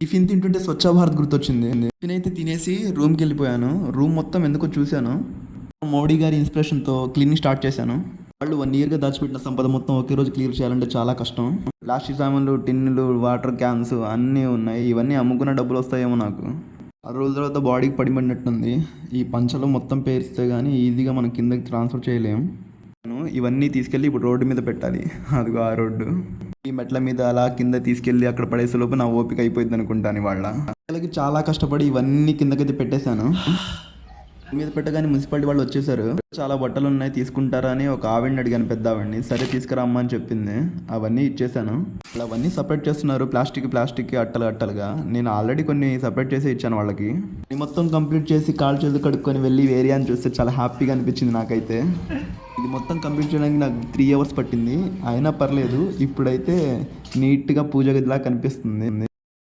Tiffin తింటుంటే స్వచ్ఛ భారత్ గుర్తొచ్చింది. Tiffin అయితే తినేసి రూమ్కి వెళ్ళిపోయాను. రూమ్ మొత్తం ఎందుకో చూశాను. మోడీ గారి ఇన్స్పిరేషన్తో క్లీనింగ్ స్టార్ట్ చేశాను. వాళ్ళు 1 ఇయర్గా దాచిపెట్టిన సంపద మొత్తం ఒకే రోజు క్లియర్ చేయాలంటే చాలా కష్టం. ప్లాస్టిక్ సామాన్లు, టిన్నులు, వాటర్ క్యాన్స్ అన్నీ ఉన్నాయి. ఇవన్నీ అమ్ముకున్న డబ్బులు వస్తాయేమో నాకు. 6 రోజుల తర్వాత బాడీకి పడిపడినట్టుంది. ఈ పంచలో మొత్తం పేరిస్తే కానీ ఈజీగా మనం కిందకి ట్రాన్స్ఫర్ చేయలేం. ఇవన్నీ తీసుకెళ్ళి ఇప్పుడు రోడ్డు మీద పెట్టాలి. అదిగో ఆ రోడ్డు. ఈ మెట్ల మీద అలా కింద తీసుకెళ్ళి అక్కడ పడేసే లోపు నా ఓపిక అయిపోయింది అనుకుంటాను. వాళ్ళ పిల్లలకి చాలా కష్టపడి ఇవన్నీ కిందకైతే పెట్టేశాను. మీద పెట్టగానే మున్సిపాలిటీ వాళ్ళు వచ్చేసారు. చాలా బట్టలు ఉన్నాయి తీసుకుంటారా అని ఒక ఆవిడని అడిగాను, పెద్ద ఆవిడని. సరే తీసుకురామ్మా అని చెప్పింది. అవన్నీ ఇచ్చేసాను. వాళ్ళు అవన్నీ సపరేట్ చేస్తున్నారు, ప్లాస్టిక్ అట్టలుగా. నేను ఆల్రెడీ కొన్ని సపరేట్ చేసి ఇచ్చాను వాళ్ళకి. మొత్తం కంప్లీట్ చేసి కాళ్ళు చేతులు కడుక్కొని వెళ్ళి ఏరియాని చూస్తే చాలా హ్యాపీగా అనిపించింది నాకైతే. ఇది మొత్తం కంప్లీట్ చేయడానికి నాకు 3 అవర్స్ పట్టింది. అయినా పర్లేదు, ఇప్పుడైతే నీట్గా పూజ గదిలా కనిపిస్తుంది.